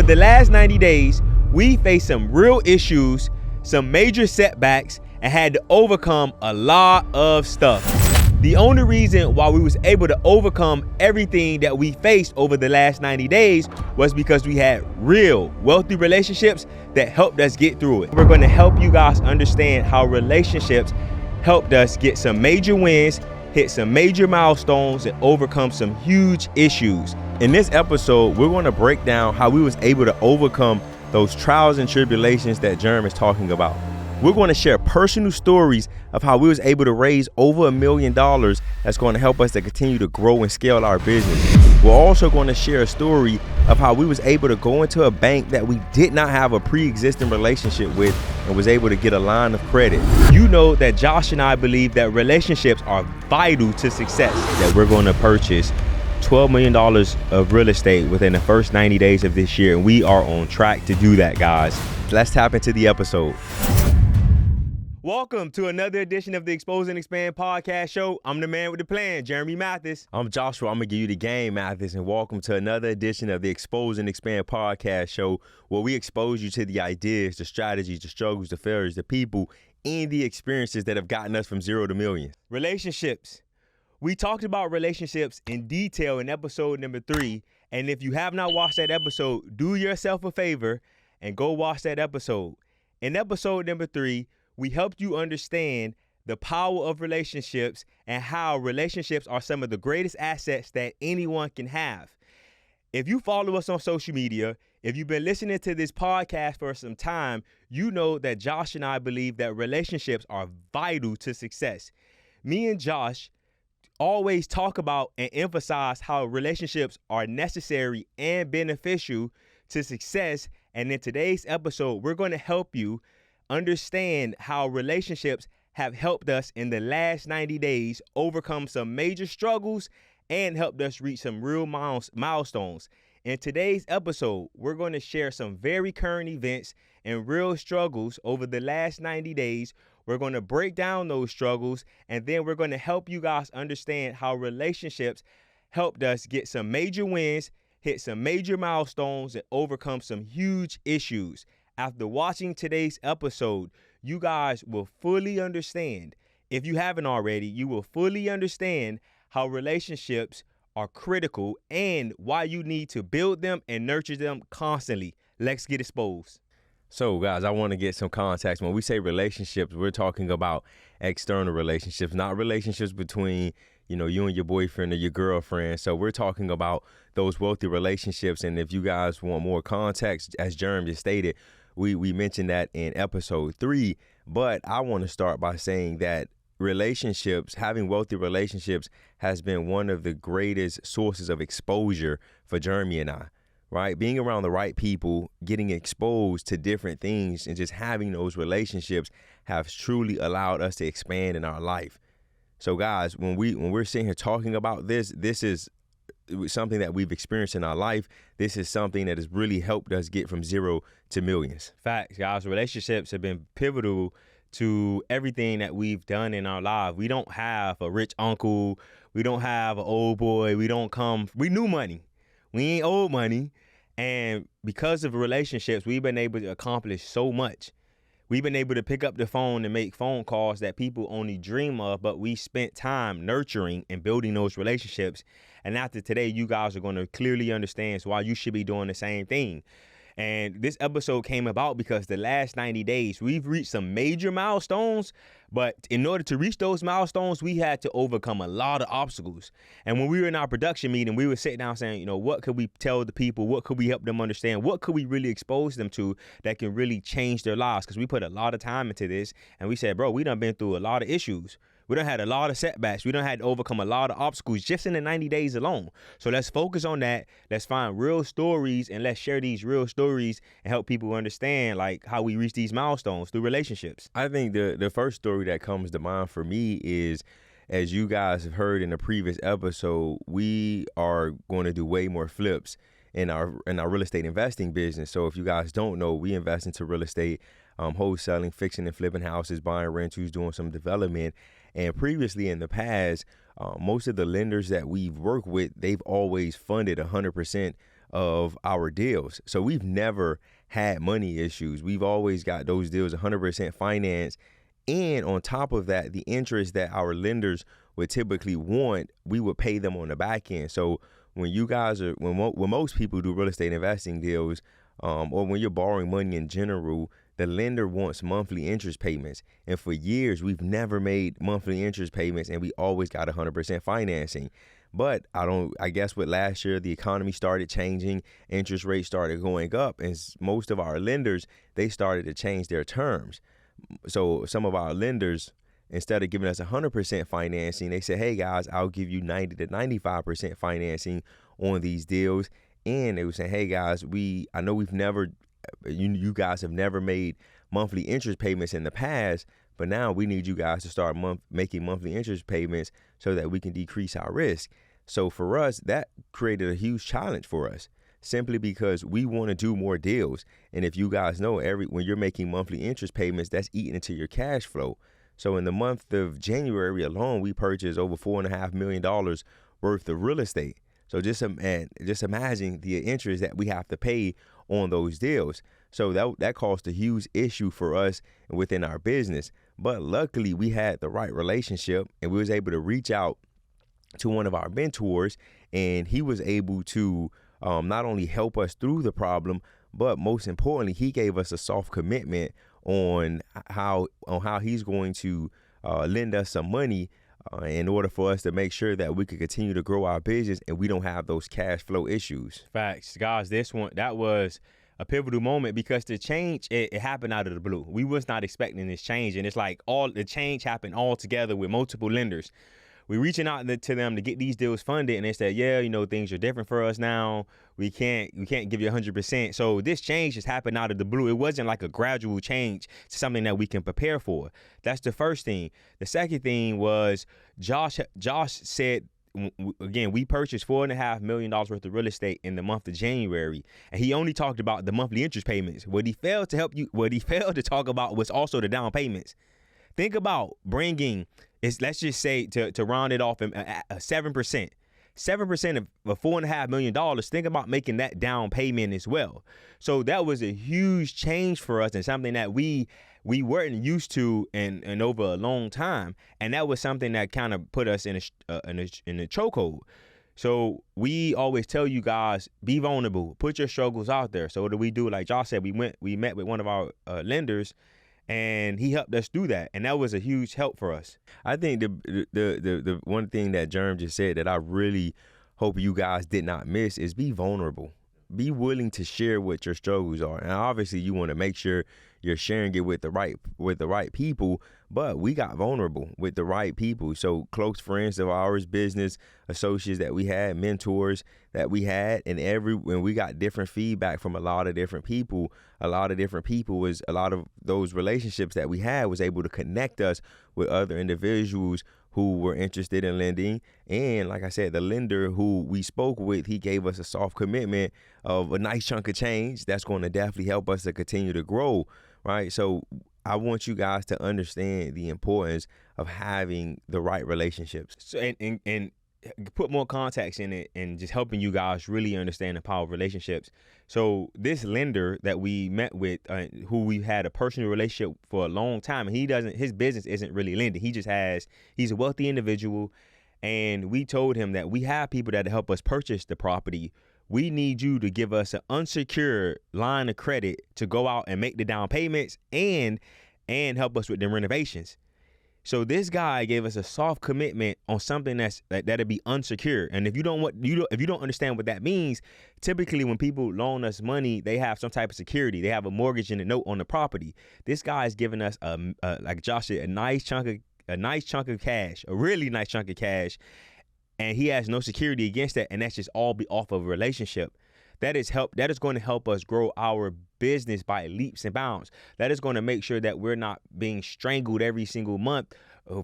Over the last 90 days, we faced some real issues, some major setbacks, and had to overcome a lot of stuff. The only reason why we was able to overcome everything that we faced over the last 90 days was because we had real wealthy relationships that helped us get through it. We're going to help you guys understand how relationships helped us get some major wins, hit some major milestones, and overcome some huge issues. In this episode, we're going to break down how we was able to overcome those trials and tribulations that Jerm is talking about. We're going to share personal stories of how we was able to raise over $1 million that's going to help us to continue to grow and scale our business. We're also going to share a story of how we was able to go into a bank that we did not have a pre-existing relationship with and was able to get a line of credit. You know that Josh and I believe that relationships are vital to success, that we're going to purchase $12 million of real estate within the first 90 days of this year, and we are on track to do that, guys. Let's tap into the episode. Welcome to another edition of the Expose and Expand PodcastShow. I'm the man with the plan, Jeremy Mathis. I'm Joshua. I'm going to give you the game, Mathis, and welcome to another edition of the Expose and Expand PodcastShow, where we expose you to the ideas, the strategies, the struggles, the failures, the people, and the experiences that have gotten us from zero to millions. Relationships. We talked about relationships in detail in episode number 3, and if you have not watched that episode, do yourself a favor and go watch that episode. In episode number 3, we helped you understand the power of relationships and how relationships are some of the greatest assets that anyone can have. If you follow us on social media, if you've been listening to this podcast for some time, you know that Josh and I believe that relationships are vital to success. Me and Josh always talk about and emphasize how relationships are necessary and beneficial to success. And in today's episode, we're going to help you understand how relationships have helped us in the last 90 days overcome some major struggles and helped us reach some real milestones. In today's episode, we're going to share some very current events and real struggles over the last 90 days. We're going to break down those struggles, and then we're going to help you guys understand how relationships helped us get some major wins, hit some major milestones, and overcome some huge issues. After watching today's episode, you guys will fully understand, if you haven't already, you will fully understand how relationships are critical and why you need to build them and nurture them constantly. Let's get exposed. So, guys, I want to get some context. When we say relationships, we're talking about external relationships, not relationships between, you and your boyfriend or your girlfriend. So we're talking about those wealthy relationships. And if you guys want more context, as Jerm just stated, we mentioned that in episode 3. But I want to start by saying that relationships, having wealthy relationships, has been one of the greatest sources of exposure for Jeremy and I. Right? Being around the right people, getting exposed to different things, and just having those relationships have truly allowed us to expand in our life. So, guys, when we're sitting here talking about this is something that we've experienced in our life. This is something that has really helped us get from zero to millions. Facts, guys. Relationships have been pivotal to everything that we've done in our life. We don't have a rich uncle. We don't have an old boy. We knew money. We ain't old money. And because of relationships, we've been able to accomplish so much. We've been able to pick up the phone and make phone calls that people only dream of, but we spent time nurturing and building those relationships. And after today, you guys are going to clearly understand why you should be doing the same thing. And this episode came about because the last 90 days, we've reached some major milestones. But in order to reach those milestones, we had to overcome a lot of obstacles. And when we were in our production meeting, we were sitting down saying, what could we tell the people? What could we help them understand? What could we really expose them to that can really change their lives? Because we put a lot of time into this. And we said, bro, we done been through a lot of issues. We done had a lot of setbacks. We done had to overcome a lot of obstacles just in the 90 days alone. So let's focus on that. Let's find real stories and let's share these real stories and help people understand like how we reach these milestones through relationships. I think the first story that comes to mind for me is, as you guys have heard in the previous episode, we are going to do way more flips in our real estate investing business. So if you guys don't know, we invest into real estate, wholesaling, fixing and flipping houses, buying rentals, doing some development. And previously in the past, most of the lenders that we've worked with, they've always funded 100% of our deals. So we've never had money issues. We've always got those deals 100% financed. And on top of that, the interest that our lenders would typically want, we would pay them on the back end. So when you guys are, when most people do real estate investing deals, or when you're borrowing money in general, the lender wants monthly interest payments. And for years, we've never made monthly interest payments, and we always got 100% financing. But I guess with last year, the economy started changing, interest rates started going up, and most of our lenders, they started to change their terms. So some of our lenders, instead of giving us 100% financing, they said, hey guys, I'll give you 90 to 95% financing on these deals. And they were saying, hey guys, I know you guys have never made monthly interest payments in the past, but now we need you guys to start making monthly interest payments so that we can decrease our risk. So for us, that created a huge challenge for us, simply because we want to do more deals. And if you guys know, when you're making monthly interest payments, that's eating into your cash flow. So in the month of January alone, we purchased over $4.5 million worth of real estate. So just imagine the interest that we have to pay on those deals. So that caused a huge issue for us within our business. But luckily, we had the right relationship, and we was able to reach out to one of our mentors, and he was able to not only help us through the problem, but most importantly, he gave us a soft commitment on how he's going to lend us some money in order for us to make sure that we could continue to grow our business and we don't have those cash flow issues. Facts, guys. That was a pivotal moment, because the change, it happened out of the blue. We was not expecting this change, and it's like all the change happened all together with multiple lenders. We reaching out to them to get these deals funded, and they said, yeah, things are different for us now. We can't give you 100%. So this change just happened out of the blue. It wasn't like a gradual change to something that we can prepare for. That's the first thing. The second thing was Josh said, again, we purchased $4.5 million worth of real estate in the month of January, and he only talked about the monthly interest payments. What he failed to talk about was also the down payments. Think about bringing, let's just say, to round it off, 7%. 7% of $4.5 million. Think about making that down payment as well. So that was a huge change for us, and something that we weren't used to in over a long time. And that was something that kind of put us in a chokehold. So we always tell you guys, be vulnerable, put your struggles out there. So what do we do? Like Josh said, we met with one of our lenders, and he helped us do that, and that was a huge help for us. I think the one thing that Jerm just said that I really hope you guys did not miss is be vulnerable. Be willing to share what your struggles are. And obviously you want to make sure you're sharing it with the right people, but we got vulnerable with the right people. So close friends of ours, business associates that we had, mentors that we had, and when we got different feedback from a lot of different people, a lot of those relationships that we had was able to connect us with other individuals who were interested in lending. And like I said, the lender who we spoke with, he gave us a soft commitment of a nice chunk of change that's going to definitely help us to continue to grow, right? So I want you guys to understand the importance of having the right relationships. So and put more context in it, and just helping you guys really understand the power of relationships. So this lender that we met with, who we've had a personal relationship for a long time, and his business isn't really lending. He's a wealthy individual, and we told him that we have people that help us purchase the property. We need you to give us an unsecured line of credit to go out and make the down payments and help us with the renovations. So this guy gave us a soft commitment on something that'd be unsecured. And if you don't understand what that means, typically when people loan us money, they have some type of security. They have a mortgage and a note on the property. This guy is giving us like Josh said, a nice chunk of cash, a really nice chunk of cash, and he has no security against that, and that's just all be off of a relationship. That is going to help us grow our business by leaps and bounds. That is going to make sure that we're not being strangled every single month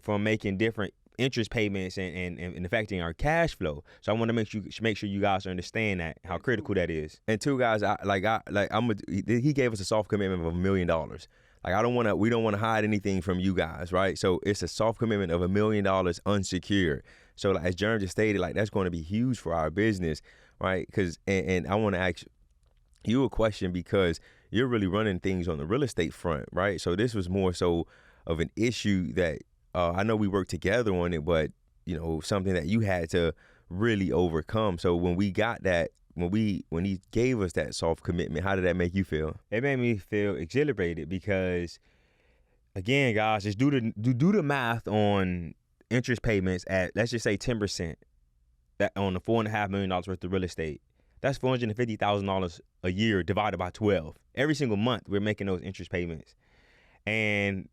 from making different interest payments and affecting our cash flow. So I want to make sure you guys understand that, how critical that is. And two guys, he gave us a soft commitment of $1 million. Like we don't want to hide anything from you guys, right? So it's a soft commitment of $1 million unsecured. So like, as Jerm just stated, like that's going to be huge for our business. right? Because and I want to ask you a question because you're really running things on the real estate front, right? So this was more so of an issue that I know we worked together on it, but something that you had to really overcome. So when we got that, when he gave us that soft commitment, how did that make you feel? It made me feel exhilarated because, again, guys, just do the math on interest payments at, let's just say 10%, that on the $4.5 million worth of real estate. That's $450,000 a year divided by 12. Every single month, we're making those interest payments. And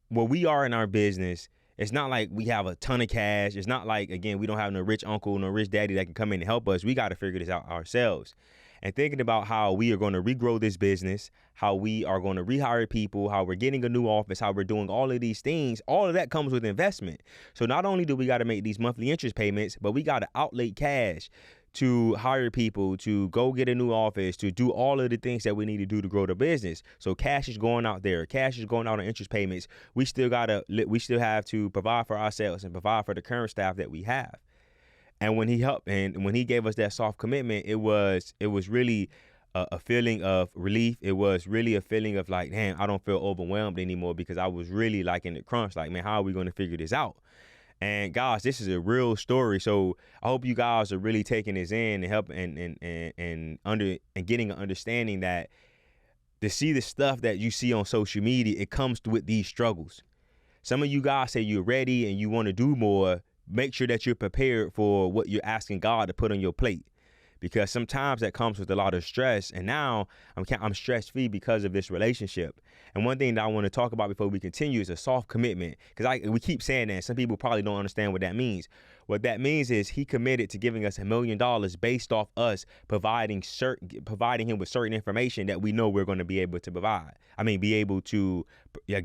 where we are in our business, it's not like we have a ton of cash. It's not like, again, we don't have no rich uncle, no rich daddy that can come in and help us. We got to figure this out ourselves. And thinking about how we are going to regrow this business, how we are going to rehire people, how we're getting a new office, how we're doing all of these things, all of that comes with investment. So not only do we got to make these monthly interest payments, but we got to outlay cash to hire people, to go get a new office, to do all of the things that we need to do to grow the business. So cash is going out there. Cash is going out on interest payments. We still have to provide for ourselves and provide for the current staff that we have. And when he helped and when he gave us that soft commitment, it was really a feeling of relief. It was really a feeling of like, damn, I don't feel overwhelmed anymore, because I was really like in the crunch, like, man, how are we going to figure this out? And guys, this is a real story. So I hope you guys are really taking this in and help and getting an understanding that to see the stuff that you see on social media, it comes with these struggles. Some of you guys say you're ready and you want to do more. Make sure that you're prepared for what you're asking God to put on your plate, because sometimes that comes with a lot of stress. And now I'm stress free because of this relationship. And one thing that I want to talk about before we continue is a soft commitment, because we keep saying that. Some people probably don't understand what that means. What that means is he committed to giving us $1 million based off us providing him with certain information that we know we're going to be able to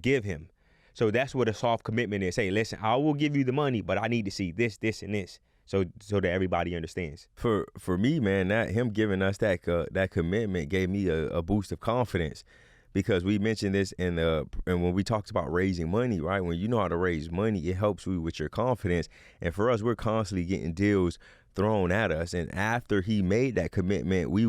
give him. So that's what a soft commitment is. Hey, listen, I will give you the money, but I need to see this, this, and this. So that everybody understands. For me, man, that him giving us that commitment gave me a boost of confidence, because we mentioned this and when we talked about raising money, right? When you know how to raise money, it helps you with your confidence. And for us, we're constantly getting deals thrown at us. And after he made that commitment, we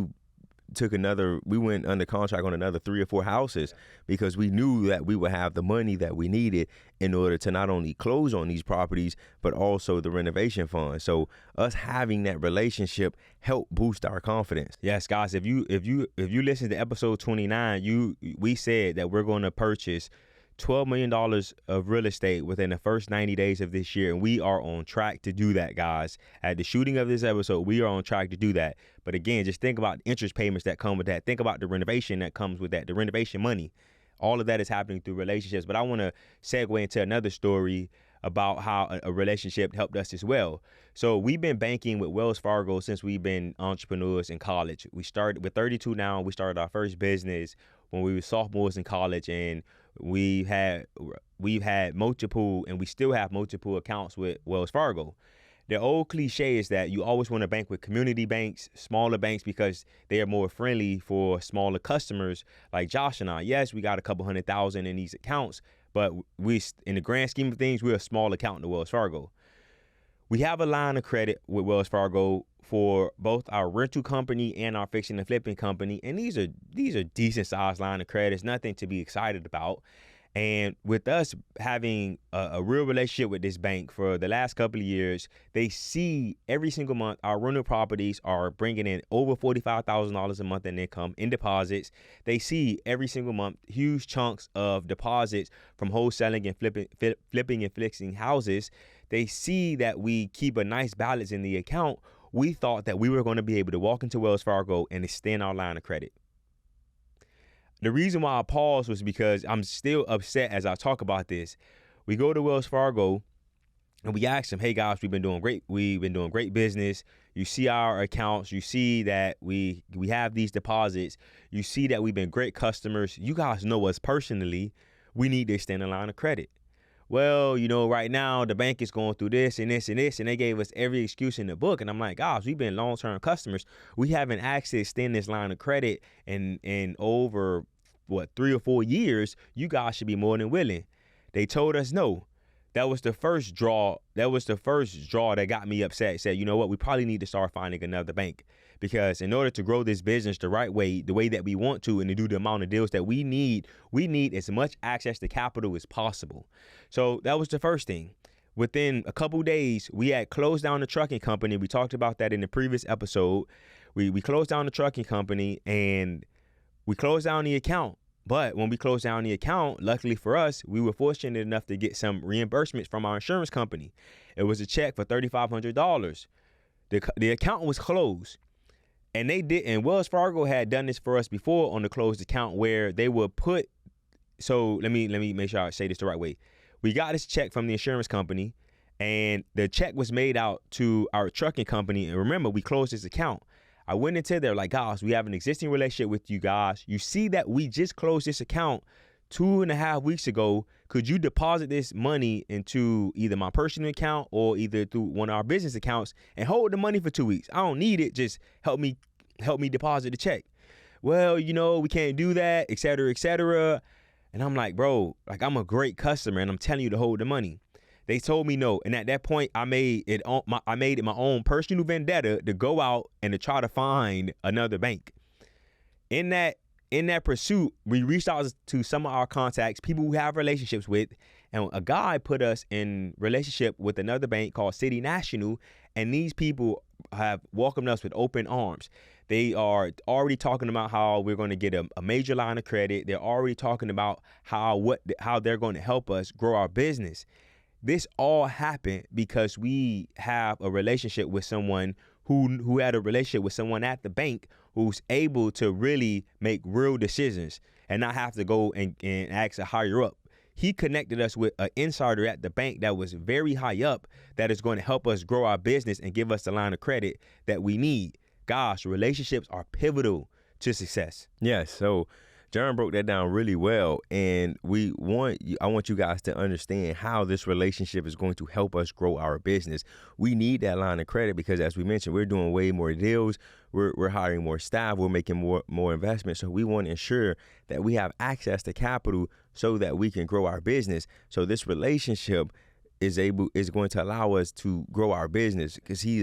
went under contract on another 3 or 4 houses, because we knew that we would have the money that we needed in order to not only close on these properties, but also the renovation fund. So us having that relationship helped boost our confidence. Yes, guys, if you listen to episode 29, we said that we're going to purchase $12 million of real estate within the first 90 days of this year. And we are on track to do that, guys. At the shooting of this episode, we are on track to do that. But again, just think about the interest payments that come with that. Think about the renovation that comes with that, the renovation money. All of that is happening through relationships. But I want to segue into another story about how a relationship helped us as well. So we've been banking with Wells Fargo since we've been entrepreneurs in college. We're 32 now. We started our first business when we were sophomores in college, and we've had multiple, and we still have multiple accounts with Wells Fargo. The old cliche is that you always want to bank with community banks, smaller banks, because they are more friendly for smaller customers like Josh and I. Yes, we got a couple $100,000 in these accounts, but in the grand scheme of things, we're a small account to Wells Fargo. We have a line of credit with Wells Fargo for both our rental company and our fixing and flipping company. And these are decent sized line of credits, nothing to be excited about. And with us having a real relationship with this bank for the last couple of years, they see every single month our rental properties are bringing in over $45,000 a month in income in deposits. They see every single month huge chunks of deposits from wholesaling and flipping and fixing houses. They see that we keep a nice balance in the account. We thought that we were going to be able to walk into Wells Fargo and extend our line of credit. The reason why I paused was because I'm still upset as I talk about this. We go to Wells Fargo and we ask them, hey guys, we've been doing great. We've been doing great business. You see our accounts. You see that we have these deposits. You see that we've been great customers. You guys know us personally. We need to extend a line of credit. Well, right now the bank is going through this and this and this, and they gave us every excuse in the book. And I'm like, guys, we've been long-term customers. We haven't asked to extend this line of credit in over 3 or 4 years. You guys should be more than willing. They told us no. that was the first draw. That was the first draw that got me upset. Said, you know what, we probably need to start finding another bank, because in order to grow this business the right way, the way that we want to, and to do the amount of deals that we need as much access to capital as possible. So that was the first thing. Within a couple days, we had closed down the trucking company. We talked about that in the previous episode. We closed down the trucking company and we closed down the account. But when we closed down the account, luckily for us, we were fortunate enough to get some reimbursements from our insurance company. It was a check for $3,500. The account was closed. And Wells Fargo had done this for us before on the closed account, where they would put, so let me make sure I say this the right way. We got this check from the insurance company, and the check was made out to our trucking company. And remember, we closed this account. I went into there like, guys, we have an existing relationship with you guys. You see that we just closed this account 2.5 weeks ago. Could you deposit this money into either my personal account or either through one of our business accounts and hold the money for 2 weeks? I don't need it. Just help me deposit the check. Well, we can't do that, et cetera, et cetera. And I'm like, bro, like, I'm a great customer and I'm telling you to hold the money. They told me no. And at that point, I made it my own personal vendetta to go out and to try to find another bank. In that pursuit, we reached out to some of our contacts, people who have relationships with, and a guy put us in relationship with another bank called City National. And these people have welcomed us with open arms. They are already talking about how we're going to get a major line of credit. They're already talking about how they're going to help us grow our business. This all happened because we have a relationship with someone who had a relationship with someone at the bank who's able to really make real decisions and not have to go and ask a higher up. He connected us with an insider at the bank that was very high up, that is going to help us grow our business and give us the line of credit that we need. Gosh, relationships are pivotal to success. Yes. So John broke that down really well, and I want you guys to understand how this relationship is going to help us grow our business. We need that line of credit because, as we mentioned, we're doing way more deals. We're hiring more staff. We're making more investments. So we want to ensure that we have access to capital so that we can grow our business. So this relationship is going to allow us to grow our business because he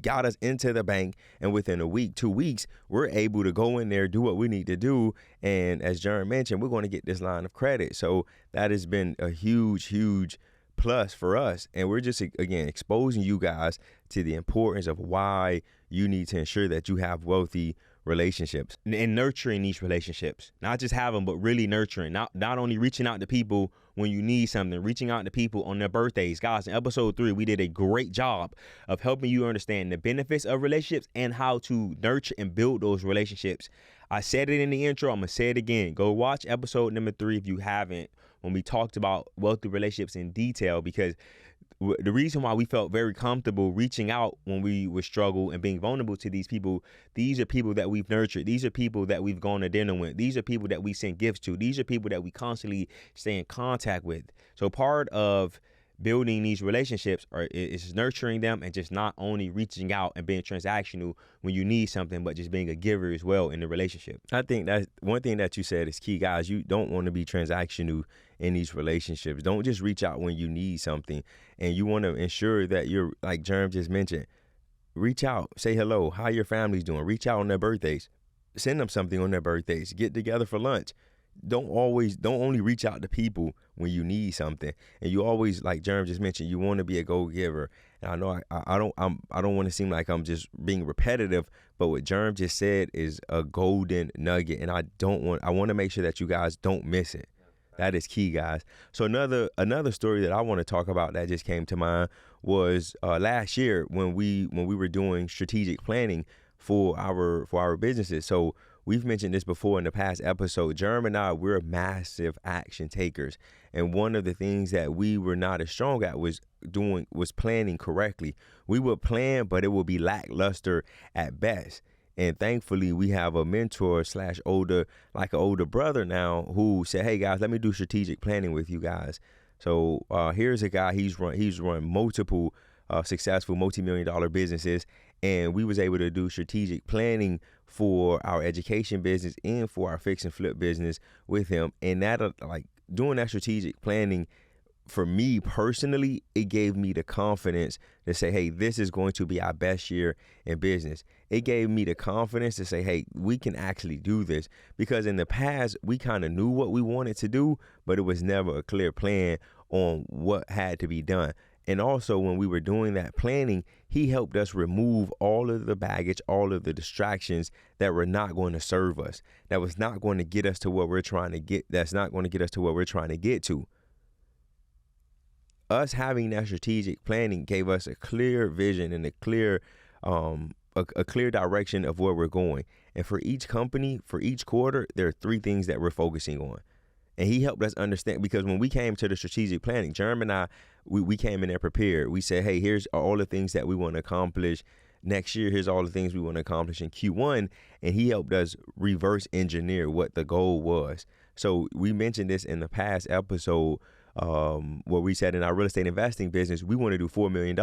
got us into the bank, and within a week, 2 weeks, we're able to go in there, do what we need to do. And as Jaron mentioned, we're going to get this line of credit. So that has been a huge plus for us. And we're just, again, exposing you guys to the importance of why you need to ensure that you have wealthy relationships and nurturing these relationships, not just have them, but really nurturing, not only reaching out to people when you need something, reaching out to people on their birthdays. Guys, in episode 3, we did a great job of helping you understand the benefits of relationships and how to nurture and build those relationships. I said it in the intro. I'm going to say it again. Go watch episode number 3 if you haven't, when we talked about wealthy relationships in detail, because the reason why we felt very comfortable reaching out when we would struggle and being vulnerable to these people are people that we've nurtured. These are people that we've gone to dinner with. These are people that we send gifts to. These are people that we constantly stay in contact with. So part of building these relationships is nurturing them and just not only reaching out and being transactional when you need something, but just being a giver as well in the relationship. I think that one thing that you said is key, guys. You don't want to be transactional in these relationships. Don't just reach out when you need something, and you want to ensure that you're, like Jerm just mentioned, reach out, say hello, how your family's doing, reach out on their birthdays, send them something on their birthdays, get together for lunch. Don't only reach out to people when you need something. And you always, like Jerm just mentioned, you want to be a go-giver. And I know I don't want to seem like I'm just being repetitive, but what Jerm just said is a golden nugget, and I want to make sure that you guys don't miss it. That is key, guys. So another story that I want to talk about that just came to mind was last year when we were doing strategic planning for our businesses. So we've mentioned this before in the past episode. Jerm and I, we're massive action takers. And one of the things that we were not as strong at was planning correctly. We would plan, but it would be lackluster at best. And thankfully, we have a mentor / older brother now who said, hey, guys, let me do strategic planning with you guys. So here's a guy, he's run multiple successful multi-million-dollar businesses. And we was able to do strategic planning for our education business and for our fix and flip business with him. And that, doing that strategic planning for me personally, it gave me the confidence to say, hey, this is going to be our best year in business. It gave me the confidence to say, hey, we can actually do this, because in the past, we kind of knew what we wanted to do, but it was never a clear plan on what had to be done. And also, when we were doing that planning, he helped us remove all of the baggage, all of the distractions that were not going to serve us, that was not going to get us to where we're trying to get, that's not going to get us to where we're trying to get to. Us having that strategic planning gave us a clear vision and a clear direction of where we're going. And for each company, for each quarter, there are 3 things that we're focusing on. And he helped us understand, because when we came to the strategic planning, Jeremy and I, we came in there prepared. We said, hey, here's all the things that we want to accomplish next year. Here's all the things we want to accomplish in Q1. And he helped us reverse engineer what the goal was. So we mentioned this in the past episode, where we said in our real estate investing business, we want to do $4 million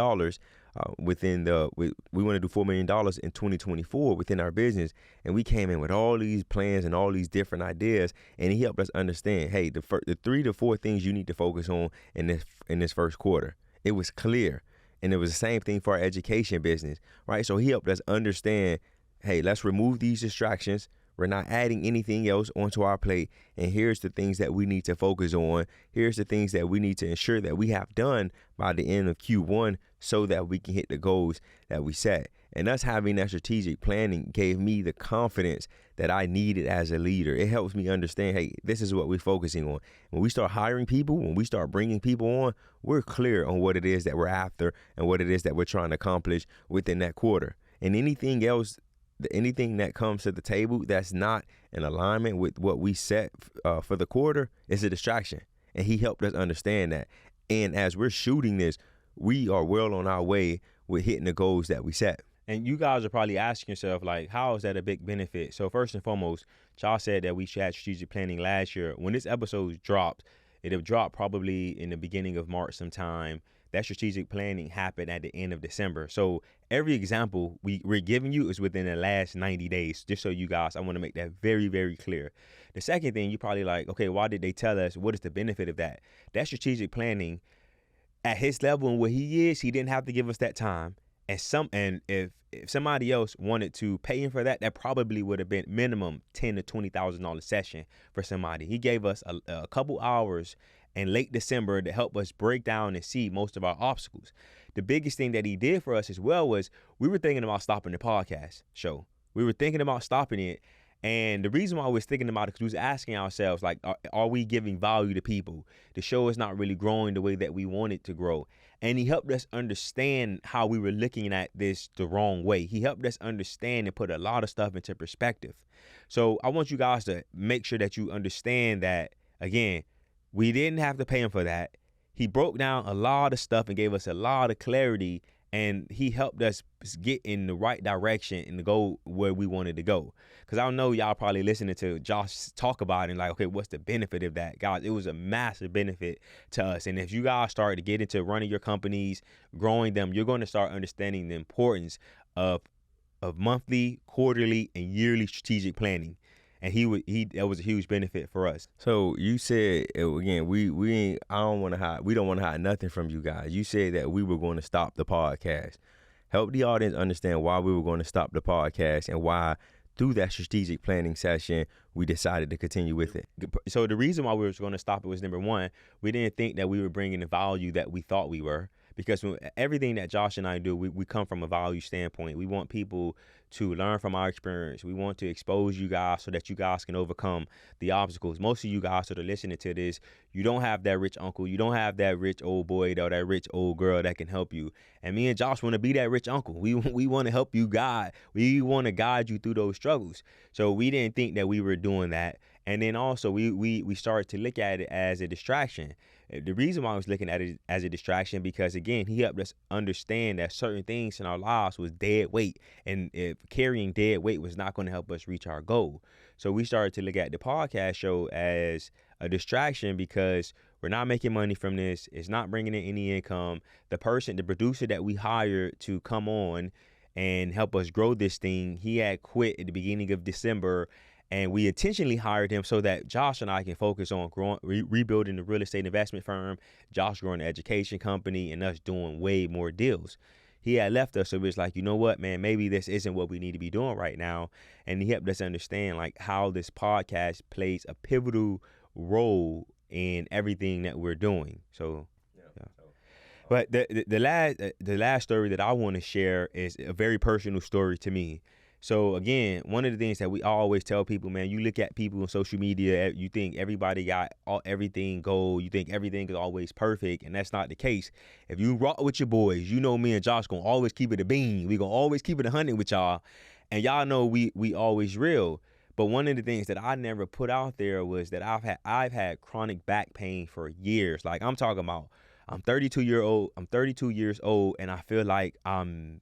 we want to do $4 million in 2024 within our business. And we came in with all these plans and all these different ideas, and he helped us understand, hey, the 3 to 4 things you need to focus on in this first quarter. It was clear. And it was the same thing for our education business, right? So he helped us understand, hey, let's remove these distractions. We're not adding anything else onto our plate. And here's the things that we need to focus on. Here's the things that we need to ensure that we have done by the end of Q1 so that we can hit the goals that we set. And us having that strategic planning gave me the confidence that I needed as a leader. It helps me understand, hey, this is what we're focusing on. When we start hiring people, when we start bringing people on, we're clear on what it is that we're after and what it is that we're trying to accomplish within that quarter. And anything else, anything that comes to the table that's not in alignment with what we set for the quarter is a distraction. And he helped us understand that. And as we're shooting this, we are well on our way with hitting the goals that we set. And you guys are probably asking yourself, like, how is that a big benefit? So first and foremost, y'all said that we had strategic planning last year. When this episode dropped, it'll drop probably in the beginning of March sometime. That strategic planning happened at the end of December. So every example we're giving you is within the last 90 days, just so you guys, I want to make that very, very clear. The second thing, you probably like, okay, why did they tell us? What is the benefit of that? That strategic planning, at his level and where he is, he didn't have to give us that time. And if somebody else wanted to pay him for that, that probably would have been minimum $10,000 to $20,000 session for somebody. He gave us a couple hours in late December to help us break down and see most of our obstacles. The biggest thing that he did for us as well was we were thinking about stopping the podcast show. We were thinking about stopping it. And the reason why we was thinking about it, because we was asking ourselves, like, are we giving value to people? The show is not really growing the way that we want it to grow. And he helped us understand how we were looking at this the wrong way. He helped us understand and put a lot of stuff into perspective. So I want you guys to make sure that you understand that, again, we didn't have to pay him for that. He broke down a lot of stuff and gave us a lot of clarity, and he helped us get in the right direction and to go where we wanted to go. Because I know y'all probably listening to Josh talk about it and like, okay, what's the benefit of that? Guys, it was a massive benefit to us. And if you guys start to get into running your companies, growing them, you're going to start understanding the importance of monthly, quarterly, and yearly strategic planning. And that was a huge benefit for us. So you said, again, we don't want to hide nothing from you guys. You said that we were going to stop the podcast. Help the audience understand why we were going to stop the podcast and why through that strategic planning session we decided to continue with it. So the reason why we were going to stop it was, number one, we didn't think that we were bringing the value that we thought we were. Because everything that Josh and I do, we come from a value standpoint. We want people to learn from our experience. We want to expose you guys so that you guys can overcome the obstacles. Most of you guys that are listening to this, you don't have that rich uncle. You don't have that rich old boy or that rich old girl that can help you. And me and Josh want to be that rich uncle. We want to help you guide. We want to guide you through those struggles. So we didn't think that we were doing that. And then also we started to look at it as a distraction. The reason why I was looking at it as a distraction, because again, he helped us understand that certain things in our lives was dead weight, and if carrying dead weight was not going to help us reach our goal. So we started to look at the podcast show as a distraction because we're not making money from this. It's not bringing in any income. The producer that we hired to come on and help us grow this thing, he had quit at the beginning of December. And we intentionally hired him so that Josh and I can focus on rebuilding the real estate investment firm, Josh growing the education company, and us doing way more deals. He had left us, so it was like, you know what, man, maybe this isn't what we need to be doing right now. And he helped us understand like how this podcast plays a pivotal role in everything that we're doing. So, yeah. But the last story that I want to share is a very personal story to me. So again, one of the things that we always tell people, man, you look at people on social media, you think everybody got everything gold, you think everything is always perfect, and that's not the case. If you rock with your boys, you know me and Josh gonna always keep it a bean. We gonna always keep it 100 with y'all, and y'all know we always real. But one of the things that I never put out there was that I've had chronic back pain for years. Like I'm talking about, I'm 32 years old, and I feel like I'm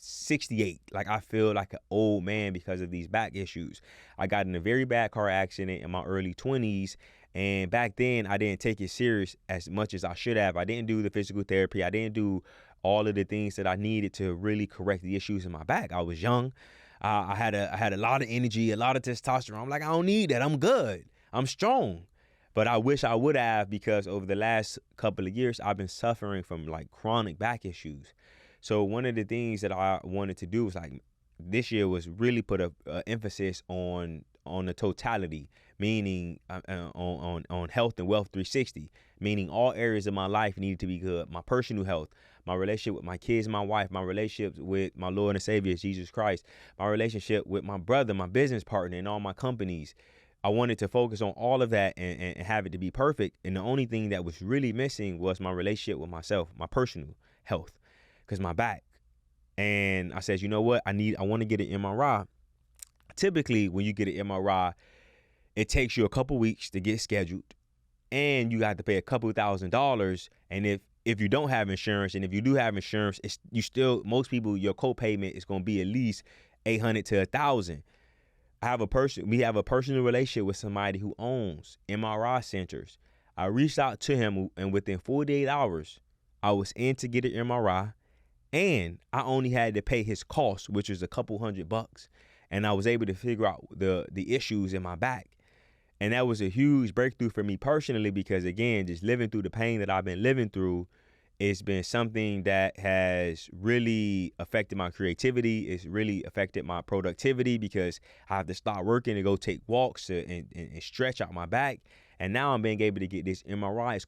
68. Like I feel like an old man because of these back issues. I got in a very bad car accident in my early 20s, and back then I didn't take it serious as much as I should have. I didn't do the physical therapy. I didn't do all of the things that I needed to really correct the issues in my back. I was young. I had a lot of energy, a lot of testosterone. I'm like, I don't need that. I'm good. I'm strong. But I wish I would have, because over the last couple of years, I've been suffering from like chronic back issues. So one of the things that I wanted to do was like this year was really put a emphasis on the totality, meaning on health and wealth 360, meaning all areas of my life needed to be good. My personal health, my relationship with my kids, my wife, my relationship with my Lord and Savior, Jesus Christ, my relationship with my brother, my business partner, and all my companies. I wanted to focus on all of that and have it to be perfect. And the only thing that was really missing was my relationship with myself, my personal health. Because my back. And I said, you know what? I want to get an MRI. Typically, when you get an MRI, it takes you a couple weeks to get scheduled, and you got to pay a couple $1,000s. And if you don't have insurance, and if you do have insurance, most people, your co-payment is going to be at least $800 to $1,000. We have a personal relationship with somebody who owns MRI centers. I reached out to him, and within 48 hours, I was in to get an MRI. And I only had to pay his cost, which was a couple $100, and I was able to figure out the issues in my back. And that was a huge breakthrough for me personally, because again, just living through the pain that I've been living through, it's been something that has really affected my creativity. It's really affected my productivity, because I have to stop working to go take walks and stretch out my back. And now I'm being able to get this MRI as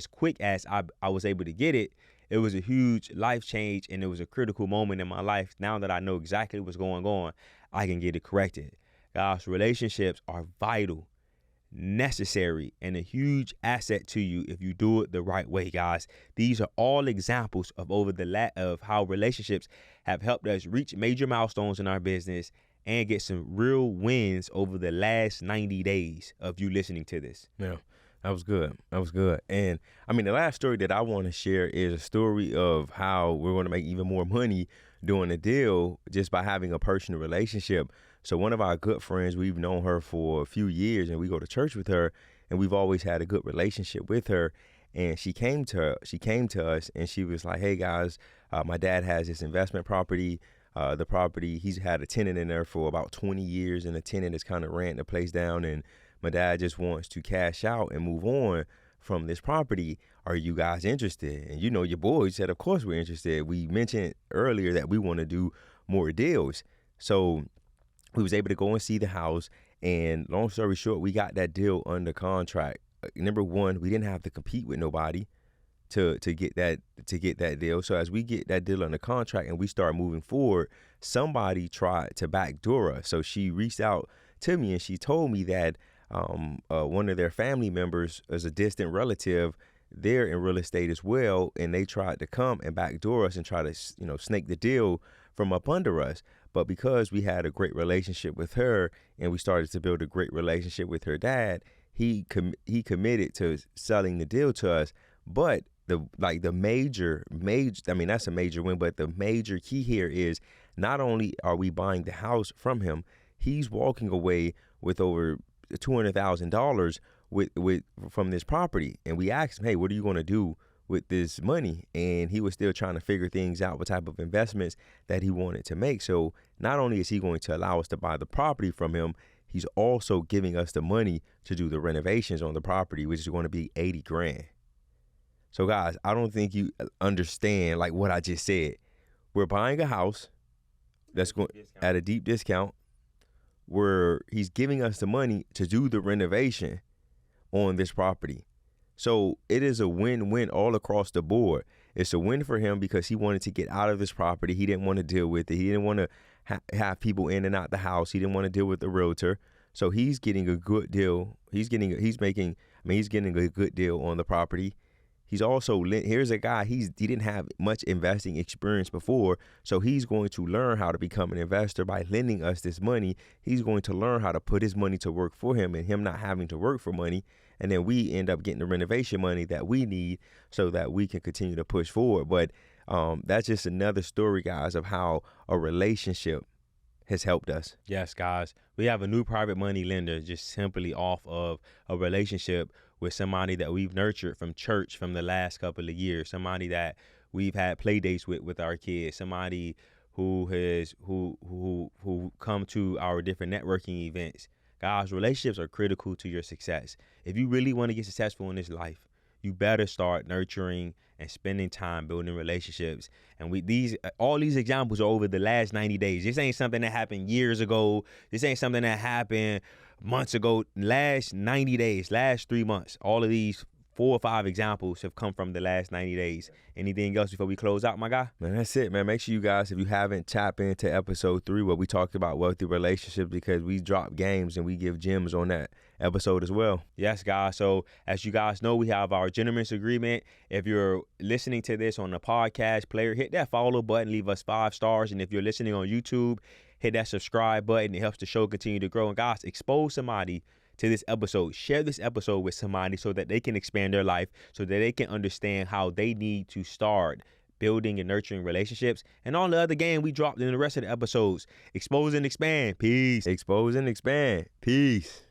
quick as I was able to get it. It was a huge life change, and it was a critical moment in my life. Now that I know exactly what's going on, I can get it corrected. Guys, relationships are vital, necessary, and a huge asset to you if you do it the right way, guys. These are all examples of of how relationships have helped us reach major milestones in our business and get some real wins over the last 90 days of you listening to this. Yeah. That was good. And I mean, the last story that I want to share is a story of how we're going to make even more money doing a deal just by having a personal relationship. So one of our good friends, we've known her for a few years, and we go to church with her, and we've always had a good relationship with her. And she came to us, and she was like, hey guys, my dad has this investment property. The property, he's had a tenant in there for about 20 years, and the tenant is kind of renting the place down, and my dad just wants to cash out and move on from this property. Are you guys interested? And you know, your boys said, of course we're interested. We mentioned earlier that we want to do more deals. So we was able to go and see the house. And long story short, we got that deal under contract. Number one, we didn't have to compete with nobody to get that deal. So as we get that deal under contract and we start moving forward, somebody tried to backdoor us. So she reached out to me, and she told me that one of their family members is a distant relative. They're in real estate as well, and they tried to come and backdoor us and try to, snake the deal from up under us. But because we had a great relationship with her, and we started to build a great relationship with her dad, he committed to selling the deal to us. But the major, I mean, that's a major win, but the major key here is not only are we buying the house from him, he's walking away with over $200,000 from this property. And we asked him, hey, what are you going to do with this money? And he was still trying to figure things out, what type of investments that he wanted to make. So not only is he going to allow us to buy the property from him, he's also giving us the money to do the renovations on the property, which is going to be 80 grand. So guys, I don't think you understand like what I just said. We're buying a house that's going at a deep discount where he's giving us the money to do the renovation on this property. So it is a win-win all across the board. It's a win for him because he wanted to get out of this property. He didn't want to deal with it. He didn't want to have people in and out the house. He didn't want to deal with the realtor. So he's getting a good deal. He's getting a good deal on the property. He's also, here's a guy, he didn't have much investing experience before, so he's going to learn how to become an investor by lending us this money. He's going to learn how to put his money to work for him and him not having to work for money. And then we end up getting the renovation money that we need so that we can continue to push forward. But that's just another story, guys, of how a relationship has helped us. Yes, guys. We have a new private money lender just simply off of a relationship with somebody that we've nurtured from church from the last couple of years, somebody that we've had play dates with our kids, somebody who come to our different networking events. Guys, relationships are critical to your success. If you really want to get successful in this life, you better start nurturing and spending time building relationships. And all these examples are over the last 90 days. This ain't something that happened years ago. This ain't something that happened months ago. Last 90 days, last 3 months, all of these 4 or 5 examples have come from the last 90 days. Anything else before we close out, my guy? Man, that's it, man. Make sure you guys, if you haven't, tap into episode 3 where we talked about wealthy relationships, because we drop games and we give gems on that episode as well. Yes, guys. So as you guys know, we have our gentleman's agreement. If you're listening to this on the podcast player, hit that follow button, leave us 5 stars. And if you're listening on YouTube, hit that subscribe button. It helps the show continue to grow. And guys, expose somebody to this episode. Share this episode with somebody so that they can expand their life, so that they can understand how they need to start building and nurturing relationships, and all the other game we dropped in the rest of the episodes. Expose and expand. Peace. Expose and expand. Peace.